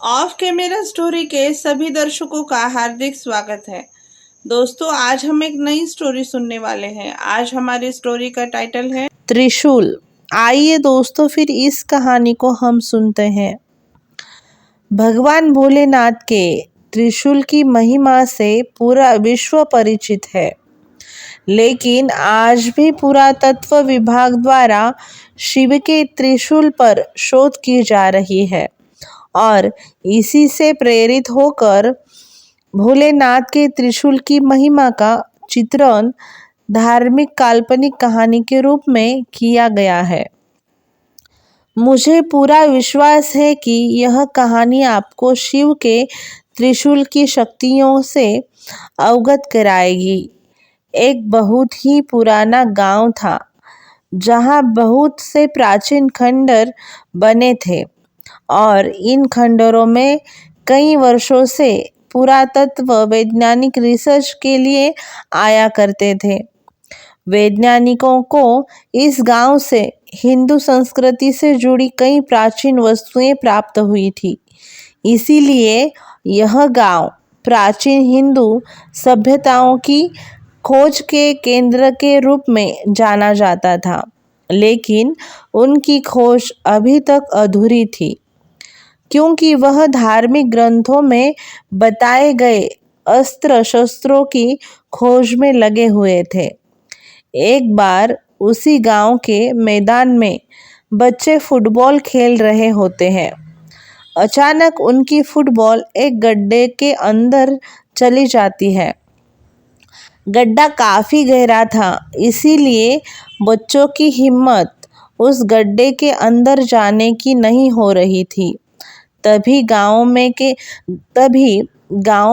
Of camera story के सभी दर्शकों का हार्दिक स्वागत है। दोस्तों, आज हम एक नई स्टोरी सुनने वाले हैं। आज हमारी स्टोरी का टाइटल है त्रिशूल। आइए दोस्तों, फिर इस कहानी को हम सुनते हैं। भगवान भोलेनाथ के त्रिशूल की महिमा से पूरा विश्व परिचित है, लेकिन आज भी पुरातत्व विभाग द्वारा शिव के त्रिशूल पर शोध की जा रही है और इसी से प्रेरित होकर भोलेनाथ के त्रिशूल की महिमा का चित्रण धार्मिक काल्पनिक कहानी के रूप में किया गया है। मुझे पूरा विश्वास है कि यह कहानी आपको शिव के त्रिशूल की शक्तियों से अवगत कराएगी। एक बहुत ही पुराना गांव था जहां बहुत से प्राचीन खंडर बने थे और इन खंडरों में कई वर्षों से पुरातत्व वैज्ञानिक रिसर्च के लिए आया करते थे। वैज्ञानिकों को इस गांव से हिंदू संस्कृति से जुड़ी कई प्राचीन वस्तुएं प्राप्त हुई थी, इसीलिए यह गांव प्राचीन हिंदू सभ्यताओं की खोज के केंद्र के रूप में जाना जाता था। लेकिन उनकी खोज अभी तक अधूरी थी, क्योंकि वह धार्मिक ग्रंथों में बताए गए अस्त्र शस्त्रों की खोज में लगे हुए थे। एक बार उसी गांव के मैदान में बच्चे फुटबॉल खेल रहे होते हैं। अचानक उनकी फुटबॉल एक गड्ढे के अंदर चली जाती है। गड्ढा काफी गहरा था, इसीलिए बच्चों की हिम्मत उस गड्ढे के अंदर जाने की नहीं हो रही थी। तभी गांव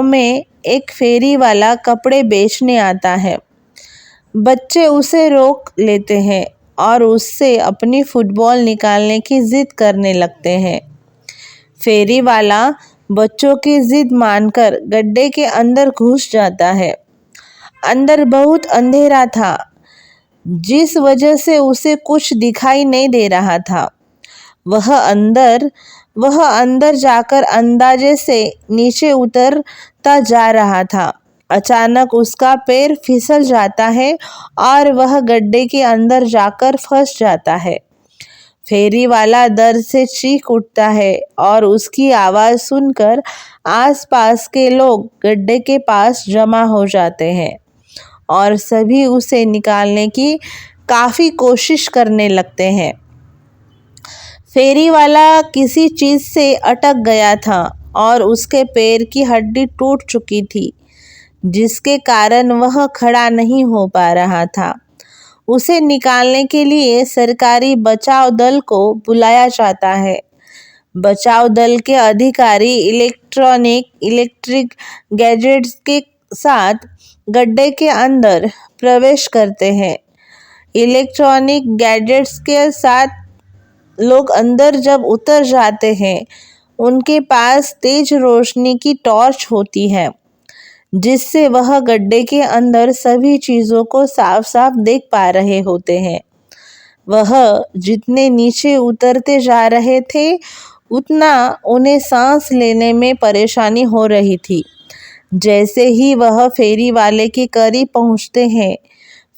में एक फेरी वाला कपड़े बेचने आता है। बच्चे उसे रोक लेते हैं और उससे अपनी फुटबॉल निकालने की जिद करने लगते हैं। फेरी वाला बच्चों की जिद मानकर गड्ढे के अंदर घुस जाता है। अंदर बहुत अंधेरा था, जिस वजह से उसे कुछ दिखाई नहीं दे रहा था। वह अंदर जाकर अंदाजे से नीचे उतरता जा रहा था। अचानक उसका पैर फिसल जाता है और वह गड्ढे के अंदर जाकर फंस जाता है। फेरी वाला दर्द से चीख उठता है और उसकी आवाज़ सुनकर आसपास के लोग गड्ढे के पास जमा हो जाते हैं और सभी उसे निकालने की काफ़ी कोशिश करने लगते हैं। फेरी वाला किसी चीज़ से अटक गया था और उसके पैर की हड्डी टूट चुकी थी, जिसके कारण वह खड़ा नहीं हो पा रहा था। उसे निकालने के लिए सरकारी बचाव दल को बुलाया जाता है। बचाव दल के अधिकारी इलेक्ट्रिक गैजेट्स के साथ गड्ढे के अंदर प्रवेश करते हैं। इलेक्ट्रॉनिक गैजेट्स के साथ लोग अंदर जब उतर जाते हैं, उनके पास तेज रोशनी की टॉर्च होती है, जिससे वह गड्ढे के अंदर सभी चीज़ों को साफ साफ देख पा रहे होते हैं। वह जितने नीचे उतरते जा रहे थे, उतना उन्हें सांस लेने में परेशानी हो रही थी। जैसे ही वह फेरी वाले के करीब पहुंचते हैं,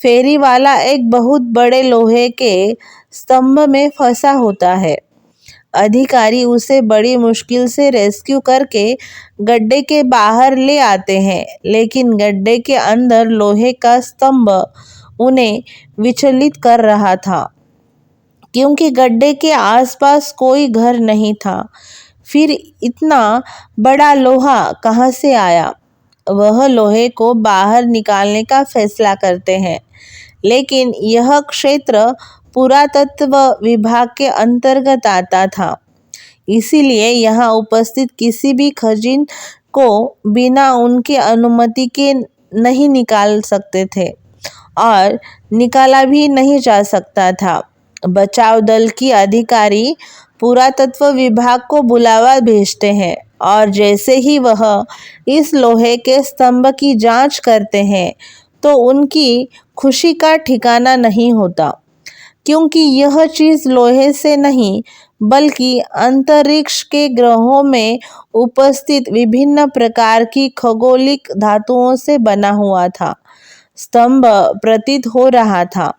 फेरी वाला एक बहुत बड़े लोहे के स्तंभ में फंसा होता है। अधिकारी उसे बड़ी मुश्किल से रेस्क्यू करके गड्ढे के बाहर ले आते हैं, लेकिन गड्ढे के अंदर लोहे का स्तंभ उन्हें विचलित कर रहा था, क्योंकि गड्ढे के आसपास कोई घर नहीं था। फिर इतना बड़ा लोहा कहाँ से आया? वह लोहे को बाहर निकालने का फैसला करते हैं, लेकिन यह क्षेत्र पुरातत्व विभाग के अंतर्गत आता था, इसीलिए यहाँ उपस्थित किसी भी खजिन को बिना उनके अनुमति के नहीं निकाल सकते थे और निकाला भी नहीं जा सकता था। बचाव दल की अधिकारी पुरातत्व विभाग को बुलावा भेजते हैं और जैसे ही वह इस लोहे के स्तंभ की जांच करते हैं, तो उनकी खुशी का ठिकाना नहीं होता, क्योंकि यह चीज़ लोहे से नहीं बल्कि अंतरिक्ष के ग्रहों में उपस्थित विभिन्न प्रकार की खगोलिक धातुओं से बना हुआ था। स्तंभ प्रतीत हो रहा था,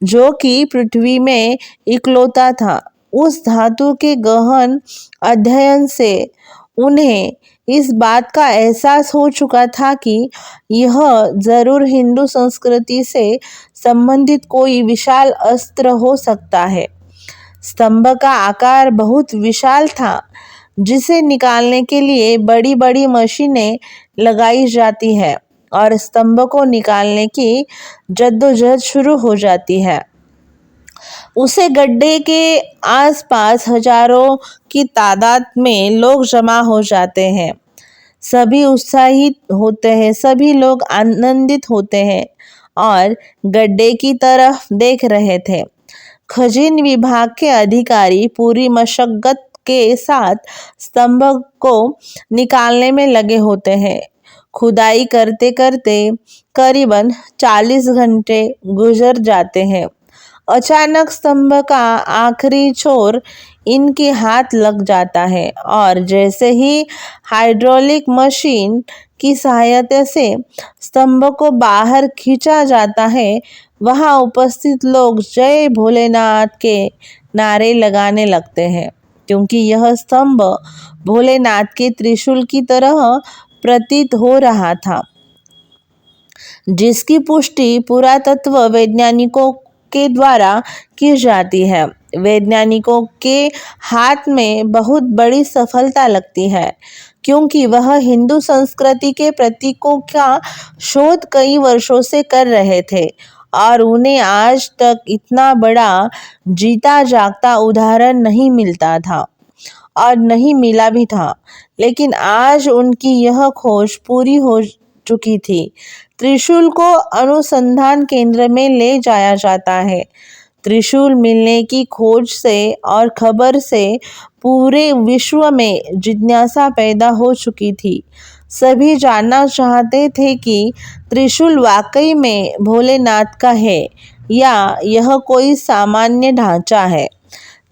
जो कि पृथ्वी में इकलौता था। उस धातु के गहन अध्ययन से उन्हें इस बात का एहसास हो चुका था कि यह जरूर हिंदू संस्कृति से संबंधित कोई विशाल अस्त्र हो सकता है। स्तंभ का आकार बहुत विशाल था, जिसे निकालने के लिए बड़ी बड़ी मशीनें लगाई जाती है और स्तंभ को निकालने की जद्दोजहद शुरू हो जाती है। उसे गड्ढे के आसपास हजारों की तादाद में लोग जमा हो जाते हैं। सभी उत्साहित होते हैं, सभी लोग आनंदित होते हैं और गड्ढे की तरफ देख रहे थे। खजीन विभाग के अधिकारी पूरी मशक्कत के साथ स्तंभ को निकालने में लगे होते हैं। खुदाई करते करते करीबन 40 घंटे गुजर जाते हैं। अचानक स्तंभ का आखिरी छोर इनके हाथ लग जाता है और जैसे ही हाइड्रोलिक मशीन की सहायता से स्तंभ को बाहर खींचा जाता है, वहां उपस्थित लोग जय भोलेनाथ के नारे लगाने लगते हैं, क्योंकि यह स्तंभ भोलेनाथ के त्रिशूल की तरह प्रतीत हो रहा था, जिसकी पुष्टि पुरातत्व वैज्ञानिकों के द्वारा की जाती है। वैज्ञानिकों के हाथ में बहुत बड़ी सफलता लगती है, क्योंकि वह हिंदू संस्कृति के प्रतीकों का शोध कई वर्षों से कर रहे थे और उन्हें आज तक इतना बड़ा जीता जागता उदाहरण नहीं मिलता था और नहीं मिला भी था। लेकिन आज उनकी यह खोज पूरी हो चुकी थी। त्रिशूल को अनुसंधान केंद्र में ले जाया जाता है। त्रिशूल मिलने की खोज से और खबर से पूरे विश्व में जिज्ञासा पैदा हो चुकी थी। सभी जानना चाहते थे कि त्रिशूल वाकई में भोलेनाथ का है या यह कोई सामान्य ढांचा है।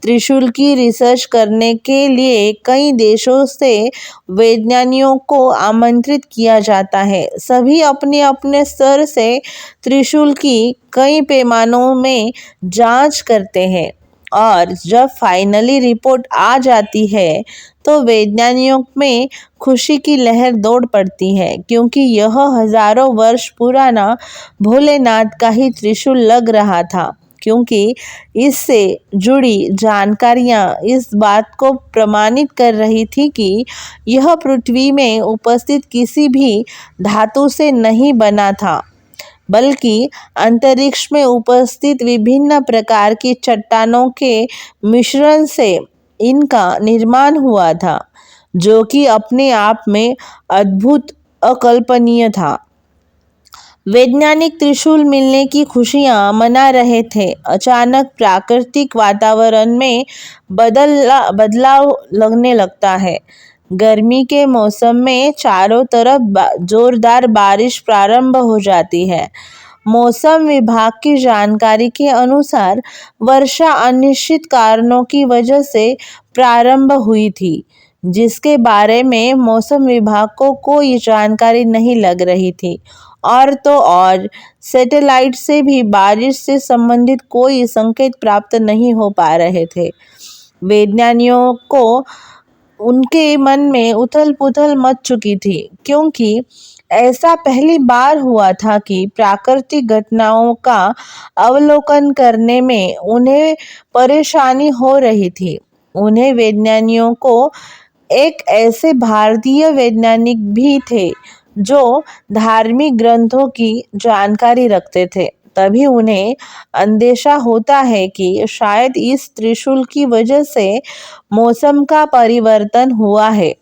त्रिशूल की रिसर्च करने के लिए कई देशों से वैज्ञानिकों को आमंत्रित किया जाता है। सभी अपने अपने स्तर से त्रिशूल की कई पैमानों में जांच करते हैं और जब फाइनली रिपोर्ट आ जाती है तो वैज्ञानिकों में खुशी की लहर दौड़ पड़ती है, क्योंकि यह हजारों वर्ष पुराना भोलेनाथ का ही त्रिशूल लग रहा था। क्योंकि इससे जुड़ी जानकारियां इस बात को प्रमाणित कर रही थी कि यह पृथ्वी में उपस्थित किसी भी धातु से नहीं बना था, बल्कि अंतरिक्ष में उपस्थित विभिन्न प्रकार की चट्टानों के मिश्रण से इनका निर्माण हुआ था, जो कि अपने आप में अद्भुत, अकल्पनीय था। वैज्ञानिक त्रिशूल मिलने की खुशियां मना रहे थे। अचानक प्राकृतिक वातावरण में बदलाव लगने लगता है। गर्मी के मौसम में चारों तरफ जोरदार बारिश प्रारंभ हो जाती है। मौसम विभाग की जानकारी के अनुसार वर्षा अनिश्चित कारणों की वजह से प्रारंभ हुई थी, जिसके बारे में मौसम विभाग को कोई जानकारी नहीं लग रही थी। और तो और सैटेलाइट से भी बारिश से संबंधित कोई संकेत प्राप्त नहीं हो पा रहे थे। वैज्ञानिकों को उनके मन में उथल-पुथल मच चुकी थी, क्योंकि ऐसा पहली बार हुआ था कि प्राकृतिक घटनाओं का अवलोकन करने में उन्हें परेशानी हो रही थी। उन्हें वैज्ञानिकों को एक ऐसे भारतीय वैज्ञानिक भी थे जो धार्मिक ग्रंथों की जानकारी रखते थे। तभी उन्हें अंदेशा होता है कि शायद इस त्रिशूल की वजह से मौसम का परिवर्तन हुआ है।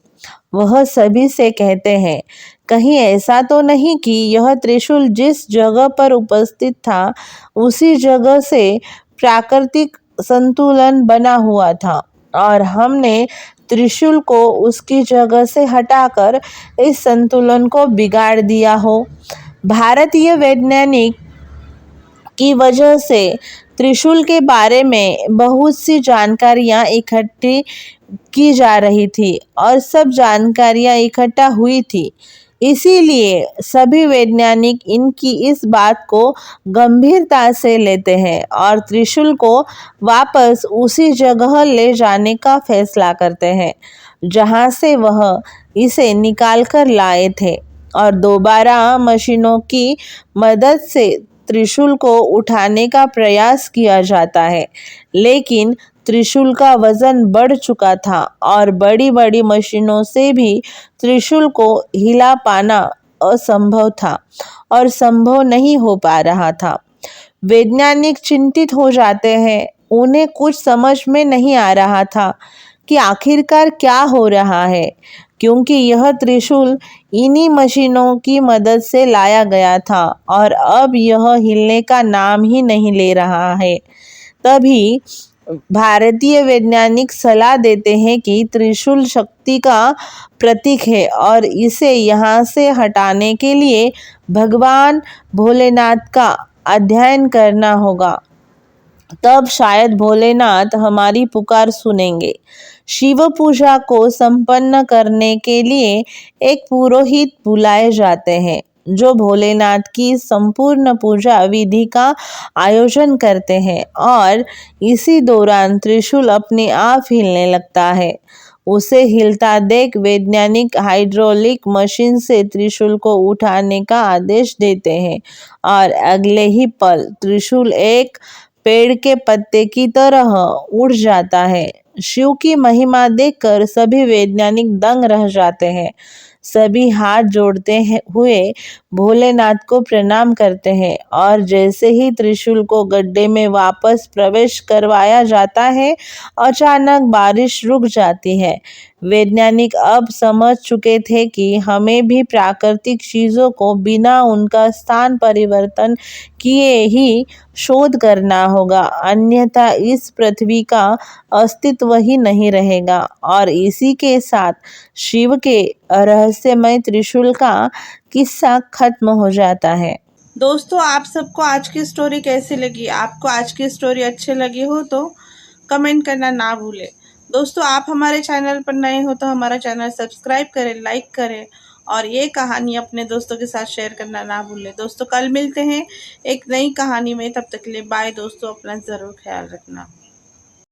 वह सभी से कहते हैं, कहीं ऐसा तो नहीं कि यह त्रिशूल जिस जगह पर उपस्थित था उसी जगह से प्राकृतिक संतुलन बना हुआ था और हमने त्रिशूल को उसकी जगह से हटाकर इस संतुलन को बिगाड़ दिया हो। भारतीय वैज्ञानिक की वजह से त्रिशूल के बारे में बहुत सी जानकारियां इकट्ठी की जा रही थी और सब जानकारियां इकट्ठा हुई थी। इसीलिए सभी वैज्ञानिक इनकी इस बात को गंभीरता से लेते हैं और त्रिशूल को वापस उसी जगह ले जाने का फैसला करते हैं जहां से वह इसे निकाल कर लाए थे और दोबारा मशीनों की मदद से त्रिशूल को उठाने का प्रयास किया जाता है, लेकिन त्रिशूल का वजन बढ़ चुका था और बड़ी बड़ी मशीनों से भी त्रिशूल को हिला पाना असंभव था और संभव नहीं हो पा रहा था। वैज्ञानिक चिंतित हो जाते हैं। उन्हें कुछ समझ में नहीं आ रहा था कि आखिरकार क्या हो रहा है, क्योंकि यह त्रिशूल इन्हीं मशीनों की मदद से लाया गया था और अब यह हिलने का नाम ही नहीं ले रहा है। तभी भारतीय वैज्ञानिक सलाह देते हैं कि त्रिशूल शक्ति का प्रतीक है और इसे यहाँ से हटाने के लिए भगवान भोलेनाथ का अध्ययन करना होगा। तब शायद भोलेनाथ हमारी पुकार सुनेंगे। शिव पूजा को संपन्न करने के लिए एक पुरोहित बुलाए जाते हैं जो भोलेनाथ की संपूर्ण पूजा विधि का आयोजन करते हैं और इसी दौरान त्रिशूल अपने आप हिलने लगता है। उसे हिलता देख वैज्ञानिक हाइड्रोलिक मशीन से त्रिशूल को उठाने का आदेश देते हैं और अगले ही पल त्रिशूल एक पेड़ के पत्ते की तरह उड़ जाता है। शिव की महिमा देखकर सभी वैज्ञानिक दंग रह जाते हैं। सभी हाथ जोड़ते हुए भोलेनाथ को प्रणाम करते हैं और जैसे ही त्रिशूल को गड्ढे में वापस प्रवेश करवाया जाता है, अचानक बारिश रुक जाती है। वैज्ञानिक अब समझ चुके थे कि हमें भी प्राकृतिक चीज़ों को बिना उनका स्थान परिवर्तन किए ही शोध करना होगा, अन्यथा इस पृथ्वी का अस्तित्व ही नहीं रहेगा। और इसी के साथ शिव के रहस्यमय त्रिशूल का किस्सा खत्म हो जाता है। दोस्तों, आप सबको आज की स्टोरी कैसी लगी? आपको आज की स्टोरी अच्छी लगी हो तो कमेंट करना ना भूलें। दोस्तों, आप हमारे चैनल पर नए हो तो हमारा चैनल सब्सक्राइब करें, लाइक करें और ये कहानी अपने दोस्तों के साथ शेयर करना ना भूलें। दोस्तों, कल मिलते हैं एक नई कहानी में। तब तक के लिए बाय दोस्तों, अपना ज़रूर ख्याल रखना।